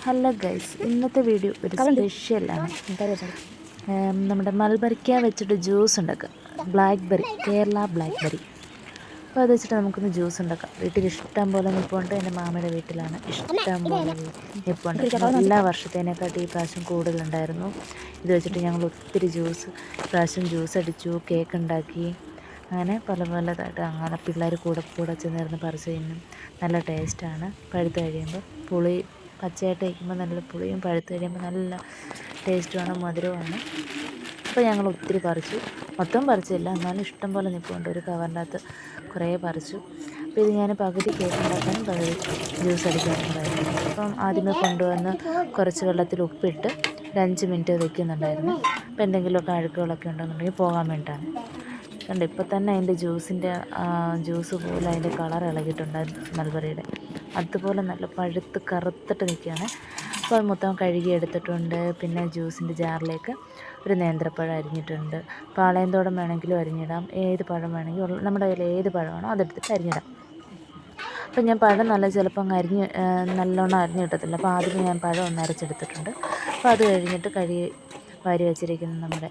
Hello guys, ഇന്നത്തെ video ഒരു സ്പെഷ്യലാണ്. നമ്മുടെ മൽബറിക്ക വെച്ചിട്ട് ജ്യൂസ് ഉണ്ടാക്കാം. Blackberry, Kerala blackberry. അപ്പോൾ അത് വെച്ചിട്ട് നമുക്കൊന്ന് ജ്യൂസ് ഉണ്ടാക്കാം. വീട്ടിൽ ഇഷ്ടം പോലെ നിൽപ്പുണ്ട്. എൻ്റെ മാമയുടെ വീട്ടിലാണ് ഇഷ്ടം പോലെ നിൽപ്പുണ്ട്. എല്ലാ വർഷത്തേനെക്കാട്ടി ഈ പ്രാവശ്യം കൂടുതലുണ്ടായിരുന്നു. ഇത് വെച്ചിട്ട് ഞങ്ങൾ ഒത്തിരി പ്രാവശ്യം ജ്യൂസ് അടിച്ചു, കേക്ക് ഉണ്ടാക്കി, അങ്ങനെ പല പലതായിട്ട് അങ്ങനെ പിള്ളേർ കൂടെ ചെന്നിരുന്ന് പറിച്ച് തിന്നും. നല്ല ടേസ്റ്റാണ്. പഴുത്ത് കഴിയുമ്പോൾ പച്ചയായിട്ട് കഴിക്കുമ്പോൾ നല്ല പുളിയും, പഴുത്ത് കഴിയുമ്പോൾ നല്ല ടേസ്റ്റുമാണ്, മധുരവുമാണ്. അപ്പോൾ ഞങ്ങൾ ഒത്തിരി പറിച്ചു. മൊത്തം പറിച്ചില്ല, എന്നാലും ഇഷ്ടം പോലെ നിൽപ്പുണ്ട്. ഒരു കവറിൻ്റെ അകത്ത് കുറേ പറിച്ചു. അപ്പോൾ ഇത് ഞാൻ പകുതി കേക്ക് ഉണ്ടാക്കാനും പകുതി ജ്യൂസ് അടിക്കാനും ഉണ്ടായിരുന്നു. അപ്പം ആദ്യമേ കൊണ്ടുവന്ന് കുറച്ച് വെള്ളത്തിൽ ഉപ്പിട്ട് ഒരു 5 മിനിറ്റ് വെക്കുന്നുണ്ടായിരുന്നു. അപ്പോൾ എന്തെങ്കിലുമൊക്കെ അഴുക്കുകളൊക്കെ ഉണ്ടെന്നുണ്ടെങ്കിൽ പോകാൻ വേണ്ടിയിട്ടാണ്. കണ്ട് ഇപ്പോൾ തന്നെ അതിൻ്റെ ജ്യൂസ് പോലെ അതിൻ്റെ കളർ ഇളകിയിട്ടുണ്ട് മൽബറിയുടെ. അതുപോലെ നല്ല പഴുത്ത് കറുത്തിട്ട് നിൽക്കുകയാണ്. അപ്പോൾ അത് മൊത്തം കഴുകി എടുത്തിട്ടുണ്ട്. പിന്നെ ജ്യൂസിൻ്റെ ജാറിലേക്ക് ഒരു നേന്ത്രപ്പഴം അരിഞ്ഞിട്ടുണ്ട്. പാളയംതോടൻ വേണമെങ്കിലും അരിഞ്ഞിടാം. ഏത് പഴം വേണമെങ്കിൽ നമ്മുടെ കയ്യിൽ ഏത് പഴമാണോ അതെടുത്തിട്ട് അരിഞ്ഞിടാം. അപ്പം ഞാൻ പഴം ചിലപ്പം നല്ലോണം അരിഞ്ഞ് കിട്ടത്തില്ല. അപ്പോൾ ആദ്യമേ ഞാൻ പഴം ഒന്ന് അരച്ചെടുത്തിട്ടുണ്ട്. അപ്പോൾ അത് കഴിഞ്ഞിട്ട് വാരി വെച്ചിരിക്കുന്ന നമ്മുടെ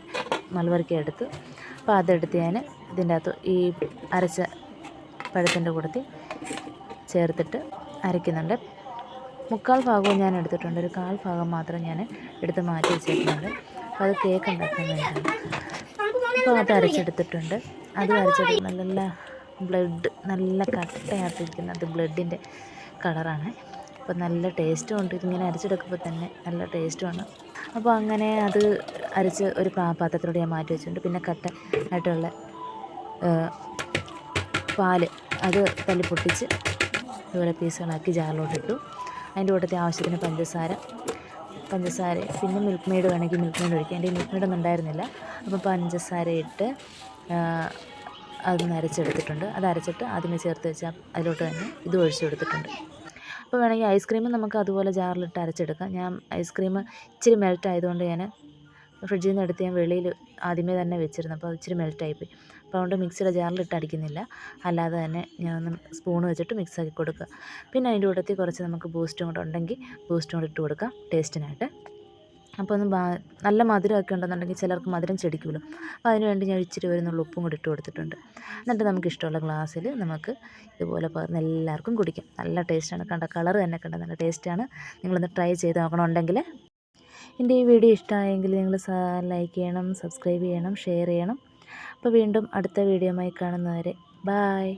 മൽബറിക്ക എടുത്ത്, അപ്പോൾ അതെടുത്ത് ഞാൻ ഇതിൻ്റെ അകത്ത് ഈ അരച്ച പഴത്തിൻ്റെ കൂട്ടത്തിൽ ചേർത്തിട്ട് അരയ്ക്കുന്നുണ്ട്. 3/4 ഭാഗവും ഞാൻ എടുത്തിട്ടുണ്ട്. ഒരു 1/4 ഭാഗം മാത്രം ഞാൻ എടുത്ത് മാറ്റി വെച്ചിരിക്കുന്നുണ്ട്. അപ്പോൾ അത് കേക്ക് ഉണ്ടാക്കാൻ വേണ്ടിയിട്ടാണ്. അപ്പോൾ അത് അരച്ചെടുത്തിട്ടുണ്ട്. അത് അരച്ചെടുക്കുന്ന നല്ല കട്ടയായിട്ടിരിക്കുന്നത് ബ്ലഡിൻ്റെ കളറാണ്. അപ്പോൾ നല്ല ടേസ്റ്റും ഉണ്ട്. ഇതിങ്ങനെ അരച്ചെടുക്കുമ്പോൾ തന്നെ നല്ല ടേസ്റ്റുമാണ്. അപ്പോൾ അങ്ങനെ അത് അരച്ച് ഒരു പാത്രത്തിലൂടെ ഞാൻ മാറ്റി വെച്ചിട്ടുണ്ട്. പിന്നെ ആയിട്ടുള്ള പാല് അത് തല്ലി പൊട്ടിച്ച് ഇതുപോലെ പീസുകളാക്കി ജാറിലോട്ടിട്ടു. അതിൻ്റെ കൂട്ടത്തിൽ ആവശ്യത്തിന് പഞ്ചസാര, പിന്നെ മിൽക്ക് മെയ്ഡ് വേണമെങ്കിൽ മിൽക്ക് മെയ്ഡ് ഒഴിക്കുക. എൻ്റെ മിൽക്ക് മെയ്ഡൊന്നും ഉണ്ടായിരുന്നില്ല. അപ്പോൾ പഞ്ചസാര ഇട്ട് അതൊന്ന് അരച്ചെടുത്തിട്ടുണ്ട്. അത് അരച്ചിട്ട് ആദ്യമേ ചേർത്ത് വെച്ചാൽ അതിലോട്ട് തന്നെ ഇത് ഒഴിച്ചു കൊടുത്തിട്ടുണ്ട്. അപ്പോൾ വേണമെങ്കിൽ ഐസ്ക്രീം നമുക്ക് അതുപോലെ ജാറിലിട്ട് അരച്ചെടുക്കാം. ഞാൻ ഐസ്ക്രീം ഇച്ചിരി മെൽറ്റ് ആയതുകൊണ്ട് ഞാൻ ഫ്രിഡ്ജിൽ നിന്ന് എടുത്ത് ഞാൻ വെളിയിൽ ആദ്യമേ തന്നെ വെച്ചിരുന്നു. അപ്പോൾ അത് ഇച്ചിരി മെൽറ്റായിപ്പോയി. അപ്പോൾ അതുകൊണ്ട് മിക്സിയുടെ ജാറിലിട്ട് അടിക്കുന്നില്ല, അല്ലാതെ തന്നെ ഞാനൊന്ന് സ്പൂൺ വെച്ചിട്ട് മിക്സാക്കി കൊടുക്കുക. പിന്നെ അതിൻ്റെ കൂട്ടത്തിൽ കുറച്ച് നമുക്ക് ബൂസ്റ്റും കൂടെ ഉണ്ടെങ്കിൽ ബൂസ്റ്റും കൂടെ ഇട്ട് കൊടുക്കാം ടേസ്റ്റിനായിട്ട്. അപ്പോൾ നല്ല മധുരമൊക്കെ ഉണ്ടെന്നുണ്ടെങ്കിൽ ചിലർക്ക് മധുരം ചെടിക്കുമല്ലോ. അപ്പോൾ അതിന് വേണ്ടി ഞാൻ ഇച്ചിരി വരുന്നുള്ള ഉപ്പും കൂടി ഇട്ട് കൊടുത്തിട്ടുണ്ട്. എന്നിട്ട് നമുക്ക് ഇഷ്ടമുള്ള ഗ്ലാസ്സിൽ നമുക്ക് ഇതുപോലെ പകർന്ന് എല്ലാവർക്കും കുടിക്കാം. നല്ല ടേസ്റ്റാണ്. കളർ തന്നെ നല്ല ടേസ്റ്റാണ്. നിങ്ങളൊന്ന് ട്രൈ ചെയ്ത് നോക്കണമെന്നുണ്ടെങ്കിൽ. എൻ്റെ ഈ വീഡിയോ ഇഷ്ടമായെങ്കിൽ നിങ്ങൾ ലൈക്ക് ചെയ്യണം, സബ്സ്ക്രൈബ് ചെയ്യണം, ഷെയർ ചെയ്യണം. അപ്പോൾ വീണ്ടും അടുത്ത വീഡിയോയുമായി കാണുന്നവരെ ബായ്.